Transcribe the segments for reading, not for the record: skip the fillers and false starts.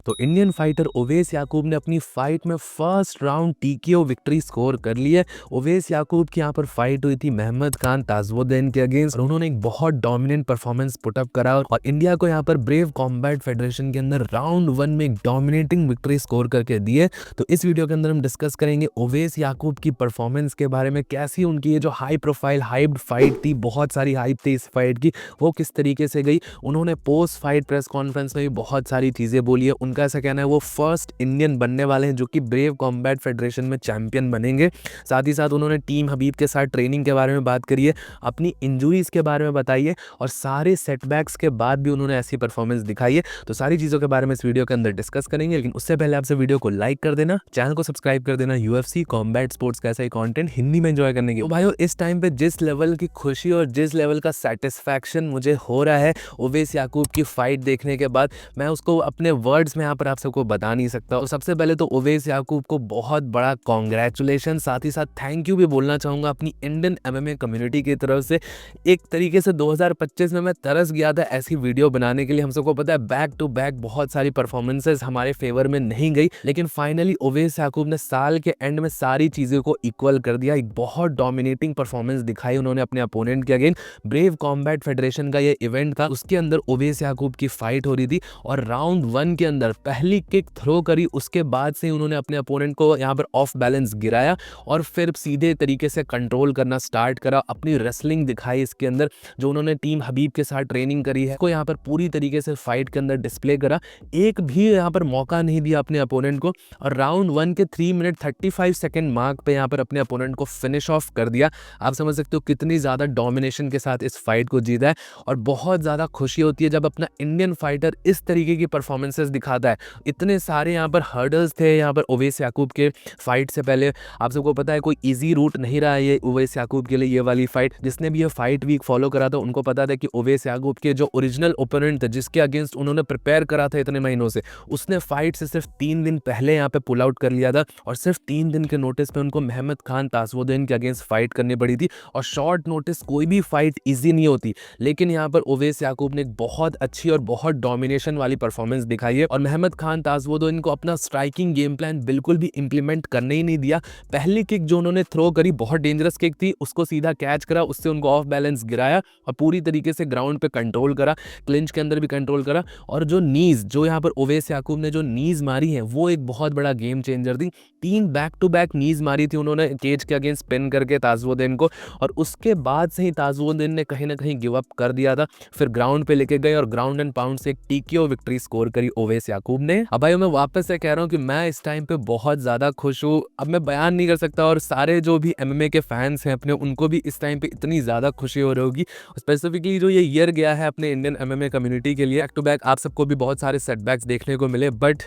तो Indian fighter Owais याकूब ने अपनी फाइट में first round TKO victory score कर ली है। ओवैस याकूब की यहाँ पर फाइट हुई थी मेहमद खान ताजवुद्दीन के अगेंस्ट और उन्होंने एक बहुत डोमिनेंट परफॉर्मेंस पुटअप करा और इंडिया को यहाँ पर ब्रेव कॉम्बैट फेडरेशन के अंदर राउंड 1 में एक डोमिनेटिंग विक्ट्री स्कोर करके दी है। तो इस वीडियो के अंदर हम डिस्कस करेंगे ओवैस याकूब की परफॉर्मेंस के बारे में, कैसी उनकी ये जो हाई प्रोफाइल हाइप्ड फाइट थी, बहुत सारी हाइप थी इस फाइट की, वो किस तरीके से गई। उन्होंने पोस्ट फाइट प्रेस कॉन्फ्रेंस में भी बहुत सारी चीजें बोली है। उनका ऐसा कहना है वो फर्स्ट इंडियन बनने वाले हैं जो कि ब्रेव कॉम्बैट फेडरेशन में चैंपियन बनेंगे। साथ ही साथ उन्होंने टीम हबीब के साथ ट्रेनिंग के बारे में बात करी है, अपनी इंजुरीज के बारे में बताई है और सारे सेटबैक्स के बाद भी उन्होंने ऐसी परफॉर्मेंस दिखाई है। तो सारी चीजों के बारे में इस वीडियो के अंदर डिस्कस करेंगे, लेकिन उससे पहले आपसे वीडियो को लाइक कर देना, चैनल को सब्सक्राइब कर देना। यूएफसी कॉम्बैट स्पोर्ट्स का ऐसा ही कंटेंट हिंदी में एंजॉय करने की। तो भाइयों, इस टाइम पे जिस लेवल की खुशी और जिस लेवल का सेटिस्फैक्शन मुझे हो रहा है ओवैस याकूब की फाइट देखने के बाद, मैं उसको अपने वर्ड्स में यहाँ पर आप सबको बता नहीं सकता। और सबसे पहले तो ओवैस याकूब को बहुत बड़ा कॉन्ग्रेचुलेशन, साथ ही साथ थैंक यू भी बोलना चाहूँगा अपनी इंडियन एमएमए कम्युनिटी की तरफ से। एक तरीके से 2025 में मैं तरस गया था ऐसी वीडियो बनाने के लिए। हम सबको पता है बैक टू बैक बहुत सारी परफॉर्मेंसेस हमारे फेवर में नहीं गई, लेकिन फाइनली ओवैस याकूब ने साल के एंड में सारी चीज़ों को इक्वल कर दिया। एक बहुत डोमिनेटिंग परफॉर्मेंस दिखाई उन्होंने अपने अपोनेंट के अगेंस्ट। ब्रेव कॉम्बैट फेडरेशन का ये इवेंट था, उसके अंदर ओवैस याकूब की फाइट हो रही थी और राउंड 1 के अंदर पहली किक थ्रो करी, उसके बाद से उन्होंने अपने अपोनेंट को यहाँ पर ऑफ बैलेंस गिराया और फिर सीधे तरीके से कंट्रोल करना स्टार्ट करा। अपनी रेसलिंग दिखाई इसके अंदर, जो उन्होंने टीम हबीब के साथ ट्रेनिंग करी है को यहाँ पर पूरी तरीके से फाइट के अंदर डिस्प्ले करा। एक भी यहाँ पर मौका नहीं दिया अपने अपोनेंट को और राउंड 1 के 3 मिनट 35 सेकेंड मार्क पे यहाँ पर अपने अपोनेंट को फिनिश ऑफ कर दिया। आप समझ सकते हो कितनी ज़्यादा डोमिनेशन के साथ इस फाइट को जीता है और बहुत ज़्यादा खुशी होती है जब अपना इंडियन फाइटर इस तरीके की परफॉर्मेंसेस दिखाता है। इतने सारे यहाँ पर हर्डल्स थे यहाँ पर ओवैस याकूब के फाइट से पहले। आप सबको पता है कोई इजी रूट नहीं रहा है ये ओवैस याकूब के लिए ये वाली फाइट। जिसने भी ये फाइट वीक फॉलो करा था उनको पता था कि ओवैस याकूब के जो ओरिजिनल ओपोनेंट थे, जिसके अगेंस्ट उन्होंने प्रिपेयर करा था इतने महीनों से, उसने फाइट से सिर्फ 3 दिन पहले यहाँ पे पुल आउट कर लिया था और सिर्फ 3 दिन के नोटिस पे उनको मेहमद खान ताजवुद्दीन के अगेंस्ट फाइट करनी पड़ी थी। और शॉर्ट नोटिस कोई भी फाइट इजी नहीं होती, लेकिन यहाँ पर ओवैस याकूब ने एक बहुत अच्छी और बहुत डोमिनेशन वाली परफॉर्मेंस दिखाई है और मेहमद खान ताजवुद्दीन को अपना स्ट्राइकिंग गेम प्लान बिल्कुल भी इंप्लीमेंट करने ही नहीं दिया। पहली किक जो उन्होंने थ्रो करी बहुत डेंजरस किक थी, उसको सीधा कैच करा, उससे उनको ऑफ बैलेंस गिराया और पूरी तरीके से ग्राउंड पे कंट्रोल करा, क्लिंच के अंदर भी कंट्रोल करा। और जो नीज, जो यहाँ पर ओवैस याकूब ने जो नीज मारी है वो एक बहुत बड़ा गेम चेंजर थी। 3 बैक टू बैक नीज मारी थी उन्होंने केज के अगेंस्ट पिन करके ताजवुद्दीन को, और उसके बाद से ही ताजवुद्दीन ने कहीं ना कहीं गिव अप कर दिया था। फिर ग्राउंड पे लेके गए और ग्राउंड एंड पाउंड से एक टीकेओ विक्ट्री स्कोर करी ओवैस याकूब ने। अब भाई मैं वापस से कह रहा हूँ कि मैं इस टाइम पे बहुत ज्यादा खुश हूँ। अब मैं बयान नहीं कर सकता और सारे जो भी एमएमए के फैंस हैं अपने, उनको भी इस टाइम पे इतनी ज्यादा खुशी हो रही होगी। स्पेसिफिकली जो ये ईयर गया है अपने इंडियन एमएमए कम्युनिटी के लिए, बैक टू बैक आप सबको भी बहुत सारे सेटबैक्स देखने को मिले, बट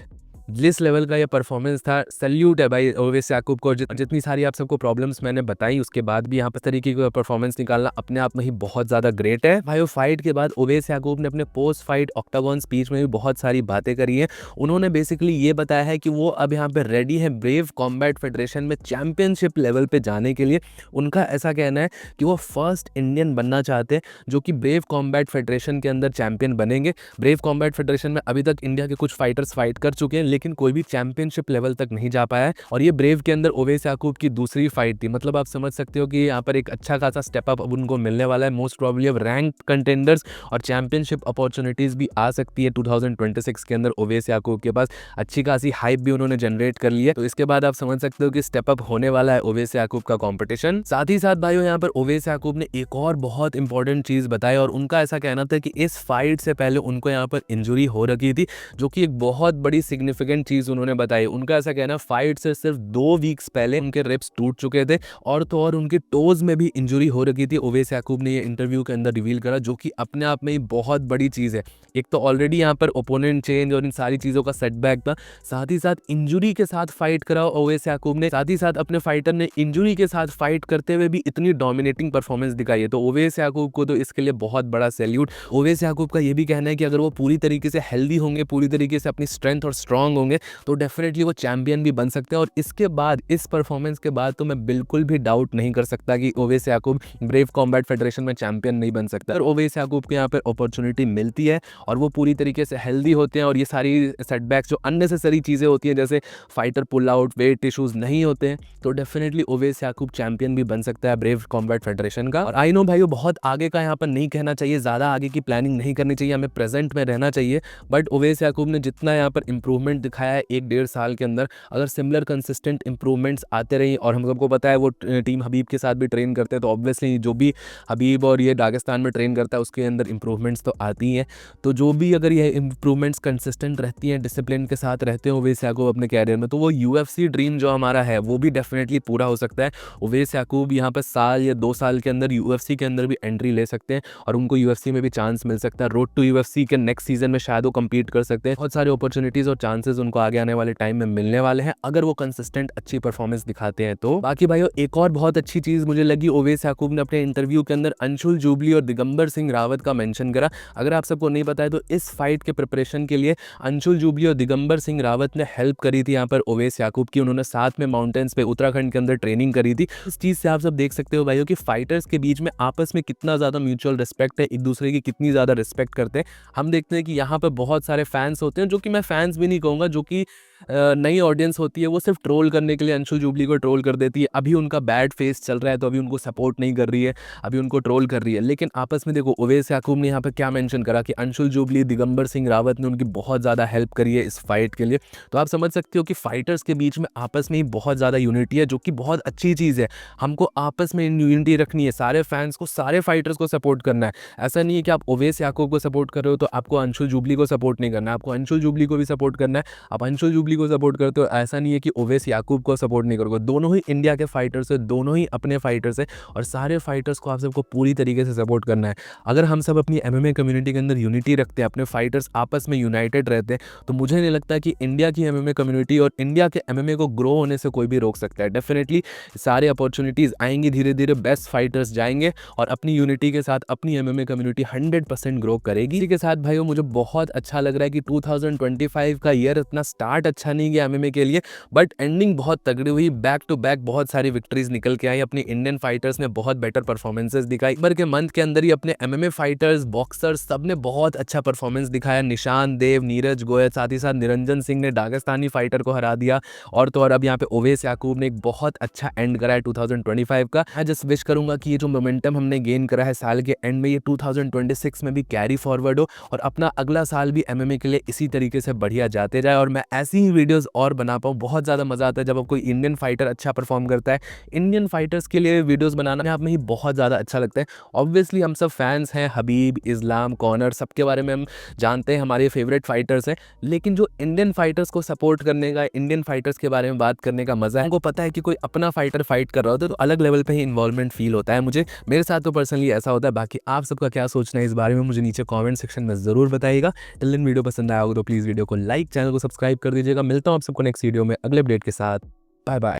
जिस लेवल का ये परफॉर्मेंस था, सैल्यूट है भाई ओवैस याकूब को। जितनी सारी आप सबको प्रॉब्लम्स मैंने बताई उसके बाद भी यहाँ पर तरीके का परफॉर्मेंस निकालना अपने आप में ही बहुत ज़्यादा ग्रेट है भाई। फाइट के बाद ओवैस याकूब ने अपने पोस्ट फाइट ऑक्टागन स्पीच में भी बहुत सारी बातें करी हैं। उन्होंने बेसिकली ये बताया है कि वो अब यहाँ पर रेडी है ब्रेव कॉम्बैट फेडरेशन में चैंपियनशिप लेवल पर जाने के लिए। उनका ऐसा कहना है कि वो फर्स्ट इंडियन बनना चाहते हैं जो कि ब्रेव कॉम्बैट फेडरेशन के अंदर चैंपियन बनेंगे। ब्रेव कॉम्बैट फेडरेशन में अभी तक इंडिया के कुछ फाइटर्स फाइट कर चुके हैं, लेकिन कोई भी चैंपियनशिप लेवल तक नहीं जा पाया है और ये ब्रेव के अंदर ओवैस याकूब की दूसरी फाइट थी। मतलब आप समझ सकते हो कि यहाँ पर एक अच्छा खासा स्टेप अप अब उनको मिलने वाला है। मोस्ट प्रोबेबली अब रैंक कंटेंडर्स और चैंपियनशिप अपॉर्चुनिटीज भी आ सकती है 2026 के अंदर। ओवैस याकूब के पास अच्छी खासी हाइप भी उन्होंने जनरेट कर ली है, तो इसके बाद आप समझ सकते हो कि स्टेप अप होने वाला है ओवैस याकूब का कॉम्पिटिशन। साथ ही साथ भाइयों यहाँ पर ओवैस याकूब ने एक और बहुत इंपॉर्टेंट चीज बताई और उनका ऐसा कहना था कि इस फाइट से पहले उनको यहाँ पर इंजुरी हो रखी थी, जो कि एक बहुत बड़ी सिग्निफिकेंट चीज उन्होंने बताई। उनका ऐसा कहना फाइट से सिर्फ 2 वीक्स पहले उनके रिब्स टूट चुके थे और तो और उनके टोज में भी इंजुरी हो रखी थी। ओवैस याकूब ने ये इंटरव्यू के अंदर रिवील करा, जो कि अपने आप में ही बहुत बड़ी चीज है। एक तो ऑलरेडी यहाँ पर ओपोनेंट चेंज और इन सारी चीजों का सेटबैक था, साथ ही साथ इंजुरी के साथ फाइट करा ओवैस याकूब ने, साथ ही साथ अपने फाइटर ने इंजुरी के साथ फाइट करते हुए भी इतनी डोमिनेटिंग परफॉर्मेंस दिखाई है। तो ओवैस याकूब को तो इसके लिए बहुत बड़ा सैल्यूट। ओवैस याकूब का ये भी कहना है कि अगर वो पूरी तरीके से हेल्दी होंगे, पूरी तरीके से अपनी स्ट्रेंथ और स्ट्रांग होंगे तो डेफिनेटली वो चैंपियन भी बन सकते हैं। और इसके बाद, इस परफॉर्मेंस के बाद तो मैं बिल्कुल भी डाउट नहीं कर सकता कि ओवेस याकूब ब्रेव कॉम्बैट फेडरेशन में चैंपियन नहीं बन सकता। और ओवेस याकूब को यहाँ पर अपॉर्चुनिटी मिलती है और वो पूरी तरीके से हेल्दी होते हैं और ये सारी सेटबैक्स जो अननेसेसरी चीज़ें होती हैं जैसे fighter pull out, weight issues नहीं होते हैं, तो डेफिनेटली ओवेस याकूब चैंपियन भी बन सकता है ब्रेव कॉम्बैट फेडरेशन का। और आई नो भाइयों, बहुत आगे का यहाँ पर नहीं कहना चाहिए, ज़्यादा आगे की प्लानिंग नहीं करनी चाहिए, हमें प्रेजेंट में रहना चाहिए। बट ओवेस याकूब ने जितना यहाँ पर इंप्रूवमेंट दिखाया है 1-1.5 साल के अंदर, अगर सिमिलर कंसिस्टेंट इंप्रूवमेंट्स आते रही, और हम सबको पता है वो टीम हबीब के साथ भी ट्रेन करते हैं, तो ऑब्वियसली जो भी हबीब और ये दागिस्तान में ट्रेन करता है उसके अंदर इंप्रूवमेंट्स तो आती हैं। तो जो भी अगर ये इंप्रूवमेंट्स कंसिस्टेंट रहती हैं, डिसिप्लिन के साथ रहते हैं ओवेस याकूब अपने कैरियर में, तो वो UFC ड्रीम जो हमारा है वो भी डेफिनेटली पूरा हो सकता है। ओवेस याकूब यहाँ पर साल या 2 साल के अंदर UFC के अंदर भी एंट्री ले सकते हैं और उनको UFC में भी चांस मिल सकता है। रोड टू UFC के नेक्स्ट सीजन में शायद वो compete कर सकते हैं। बहुत सारे अपॉर्चुनिटीज़ और चांसेस उनको आगे आने वाले टाइम में मिलने वाले हैं अगर वो कंसिस्टेंट अच्छी परफॉर्मेंस दिखाते हैं तो। बाकी भाइयों, एक और बहुत अच्छी चीज़ मुझे लगी, ओवेस याकूब ने अपने इंटरव्यू के अंदर अंशुल जुबली और दिगंबर सिंह रावत का मेंशन करा। अगर आप सबको नहीं पता है तो इस फाइट के प्रिपरेशन के लिए अंशुल जुबली और दिगंबर सिंह रावत ने हेल्प करी थी यहाँ पर ओवेस याकूब की। उन्होंने साथ में माउंटेन्स पे उत्तराखंड के अंदर ट्रेनिंग करी थी। इस चीज़ से आप सब देख सकते हो भाइयों कि फाइटर्स के बीच में आपस में कितना ज़्यादा म्यूचुअल रिस्पेक्ट है, एक दूसरे की कितनी ज़्यादा रिस्पेक्ट करते हैं। हम देखते हैं कि यहाँ पर बहुत सारे फैंस होते हैं, जो कि मैं फैंस भी नहीं कहूँगा, जो कि नई ऑडियंस होती है, वो सिर्फ ट्रोल करने के लिए अंशुल जुबली को ट्रोल कर देती है। अभी उनका बैड फेस चल रहा है तो अभी उनको सपोर्ट नहीं कर रही है, अभी उनको ट्रोल कर रही है। लेकिन आपस में देखो ओवेस याकूब ने यहाँ पर क्या मेंशन करा कि अंशुल जुबली, दिगंबर सिंह रावत ने उनकी बहुत ज़्यादा हेल्प करी है इस फाइट के लिए। तो आप समझ सकते हो कि फाइटर्स के बीच में आपस में ही बहुत ज़्यादा यूनिटी है, जो कि बहुत अच्छी चीज़ है। हमको आपस में यूनिटी रखनी है, सारे फैंस को, सारे फाइटर्स को सपोर्ट करना है। ऐसा नहीं है कि आप ओवेस याकूब को सपोर्ट कर रहे हो तो आपको अंशुल जुबली को सपोर्ट नहीं करना है, आपको अंशुल जुबली को भी सपोर्ट करना है। आप अंशुल जुबली को सपोर्ट करते हो, ऐसा नहीं है कि ओवेस याकूब को सपोर्ट नहीं करोगे। दोनों ही इंडिया के फाइटर्स है, दोनों ही अपने फाइटर्स है और सारे फाइटर्स को आप सबको पूरी तरीके से सपोर्ट करना है। अगर हम सब अपनी MMA कम्युनिटी के अंदर यूनिटी रखते हैं, अपने फाइटर्स आपस में यूनाइटेड रहते हैं, तो मुझे नहीं लगता कि इंडिया की MMA कम्युनिटी और इंडिया के MMA को ग्रो होने से कोई भी रोक सकता है। डेफिनेटली सारे अपॉर्चुनिटीज़ आएंगी, धीरे धीरे बेस्ट फाइटर्स जाएंगे और अपनी यूनिटी के साथ अपनी MMA कम्युनिटी 100% ग्रो करेगी। इसी के साथ भाइयों, मुझे बहुत अच्छा लग रहा है कि 2025 का ईयर इतना स्टार्ट अच्छा नहीं गया MMA के लिए, बट एंडिंग बहुत तगड़ी हुई। बैक टू बैक बहुत सारी विक्ट्रीज निकल के आई, अपनी इंडियन फाइटर्स ने बहुत बेटर परफॉर्मेंसेस दिखाई। बर के मंथ के अंदर ही अपने MMA फाइटर्स, बॉक्सर्स, सब ने बहुत अच्छा परफॉर्मेंस दिखाया। निशान देव, नीरज गोयल, साथ ही साथ निरंजन सिंह ने दागिस्तानी फाइटर को हरा दिया। और तो और अब यहाँ पे ओवेस याकूब ने एक बहुत अच्छा एंड करा है 2025 का। मैं जस्ट विश करूंगा कि ये जो मोमेंटम हमने गेन करा है साल के एंड में, ये 2026 में भी कैरी फॉरवर्ड हो और अपना अगला साल भी MMA के लिए इसी तरीके से बढ़िया जाते जाए और मैं ऐसी ही वीडियोस और बना पाऊँ। बहुत ज़्यादा मज़ा आता है जब कोई इंडियन फाइटर अच्छा परफॉर्म करता है। इंडियन फाइटर्स के लिए वीडियोस बनाना आप में ही बहुत ज़्यादा अच्छा लगता है। ऑब्वियसली हम सब फैंस हैं, हबीब, इस्लाम, कॉनर, सबके बारे में हम जानते हैं, हमारे फेवरेट फाइटर्स हैं। लेकिन जो इंडियन फाइटर्स को सपोर्ट करने का, इंडियन फाइटर्स के बारे में बात करने का मज़ा है, हमको पता है कि कोई अपना फाइटर फाइट कर रहा होता है तो अलग लेवल पे ही इन्वॉल्वमेंट फील होता है। मुझे, मेरे साथ तो पर्सनली ऐसा होता है। बाकी आप सबका क्या सोचना है इस बारे में मुझे नीचे कमेंट सेक्शन में ज़रूर बताइएगा। टिल देन, वीडियो पसंद आया होगा तो प्लीज़ वीडियो को लाइक, चैनल को सब्सक्राइब कर दीजिएगा। मिलता हूँ आप सबको नेक्स्ट वीडियो में अगले अपडेट के साथ। Bye bye.